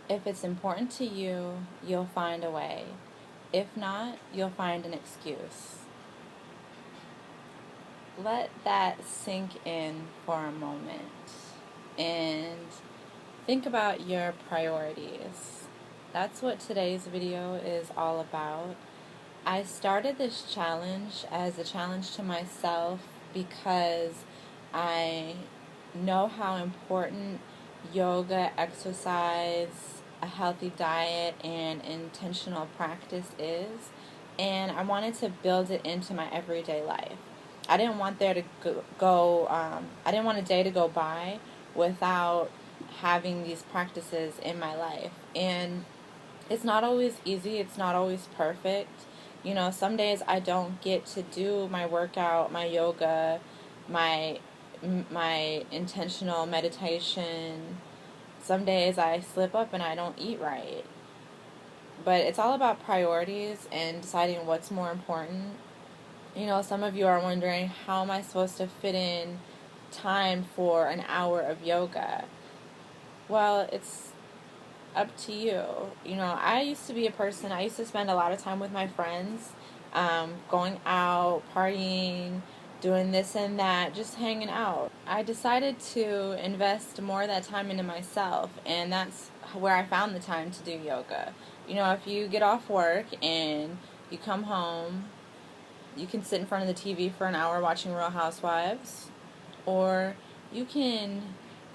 If it's important to you, you'll find a way. If not, you'll find an excuse. Let that sink in for a moment and think about your priorities. That's what today's video is all about. I started this challenge as a challenge to myself because I know how important yoga, exercise, a healthy diet, and intentional practice is, and I wanted to build it into my everyday life. I didn't want there to I didn't want a day to go by without having these practices in my life. And it's not always easy, it's not always perfect. You know, some days I don't get to do my workout, my yoga, my my intentional meditation. Some days I slip up and I don't eat right. But it's all about priorities and deciding what's more important. You know, some of you are wondering, how am I supposed to fit in time for an hour of yoga? Well, it's up to you. You know, I used to be a person, I used to spend a lot of time with my friends, going out, partying, doing this and that, just hanging out. I decided to invest more of that time into myself, and that's where I found the time to do yoga. You know, if you get off work and you come home, you can sit in front of the TV for an hour watching Real Housewives, or you can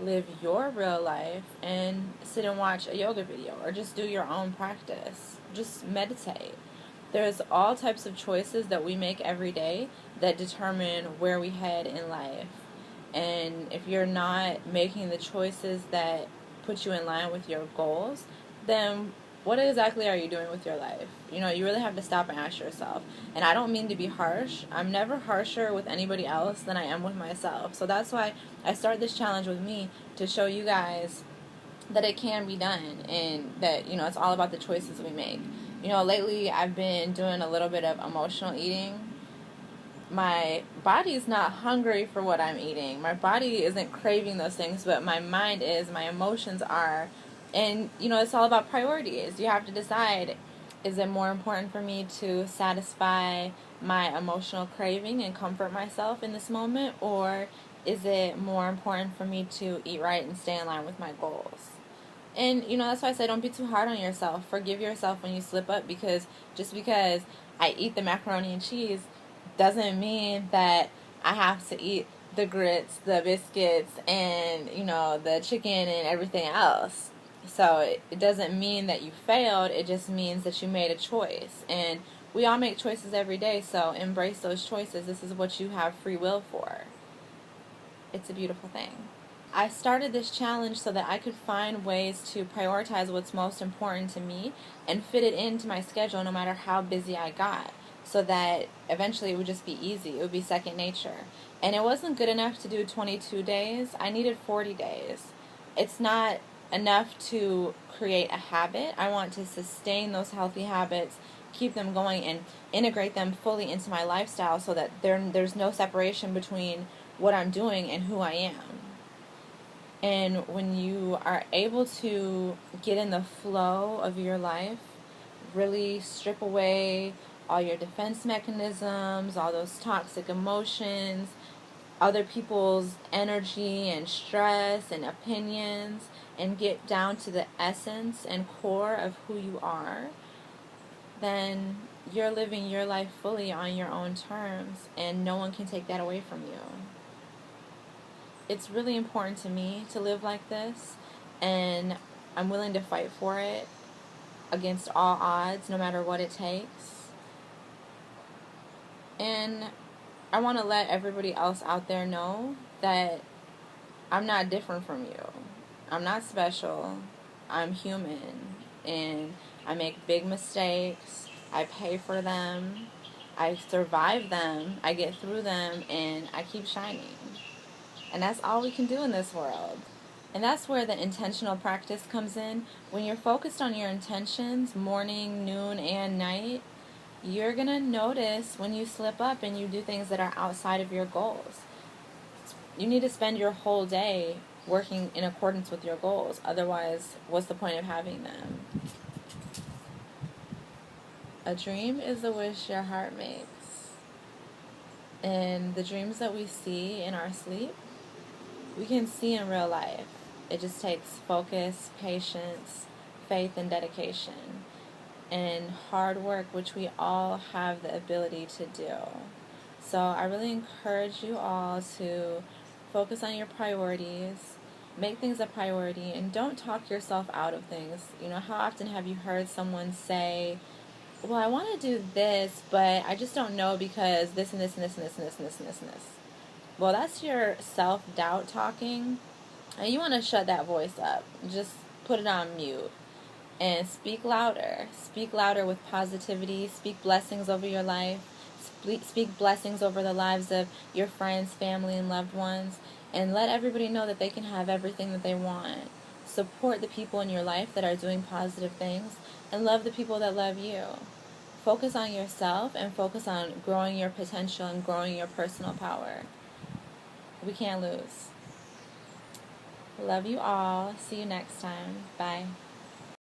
live your real life and sit and watch a yoga video, or just do your own practice. Just meditate. There's all types of choices that we make every day that determine where we head in life. And if you're not making the choices that put you in line with your goals, then what exactly are you doing with your life? You know, you really have to stop and ask yourself. And I don't mean to be harsh. I'm never harsher with anybody else than I am with myself. So that's why I started this challenge with me, to show you guys that it can be done, and that, you know, it's all about the choices we make. You know, lately I've been doing a little bit of emotional eating. My body's not hungry for what I'm eating. My body isn't craving those things, but my mind is, my emotions are. And, you know, it's all about priorities. You have to decide, is it more important for me to satisfy my emotional craving and comfort myself in this moment, or is it more important for me to eat right and stay in line with my goals? And, you know, that's why I say, don't be too hard on yourself. Forgive yourself when you slip up, because just because I eat the macaroni and cheese doesn't mean that I have to eat the grits, the biscuits, and, you know, the chicken and everything else. So it doesn't mean that you failed. It just means that you made a choice. And we all make choices every day, so embrace those choices. This is what you have free will for. It's a beautiful thing. I started this challenge so that I could find ways to prioritize what's most important to me and fit it into my schedule no matter how busy I got, so that eventually it would just be easy. It would be second nature. And it wasn't good enough to do 22 days. I needed 40 days. It's not enough to create a habit. I want to sustain those healthy habits, keep them going, and integrate them fully into my lifestyle, so that there's no separation between what I'm doing and who I am. And when you are able to get in the flow of your life, really strip away all your defense mechanisms, all those toxic emotions, other people's energy and stress and opinions, and get down to the essence and core of who you are, then you're living your life fully on your own terms, and no one can take that away from you. It's really important to me to live like this, and I'm willing to fight for it against all odds, no matter what it takes. And I want to let everybody else out there know that I'm not different from you. I'm not special. I'm human, and I make big mistakes. I pay for them. I survive them. I get through them, and I keep shining. And that's all we can do in this world. And that's where the intentional practice comes in. When you're focused on your intentions, morning, noon, and night, you're going to notice when you slip up and you do things that are outside of your goals. You need to spend your whole day working in accordance with your goals. Otherwise, what's the point of having them? A dream is a wish your heart makes. And the dreams that we see in our sleep, we can see in real life. It just takes focus, patience, faith, and dedication, and hard work, which we all have the ability to do. So I really encourage you all to focus on your priorities, make things a priority, and don't talk yourself out of things. You know, how often have you heard someone say, well, I want to do this, but I just don't know because this and this and this and this and this and this and this and this. Well, that's your self-doubt talking, and you want to shut that voice up. Just put it on mute and speak louder. Speak louder with positivity. Speak blessings over your life. Speak blessings over the lives of your friends, family, and loved ones, and let everybody know that they can have everything that they want. Support the people in your life that are doing positive things, and love the people that love you. Focus on yourself and focus on growing your potential and growing your personal power. We can't lose. Love you all. See you next time. Bye.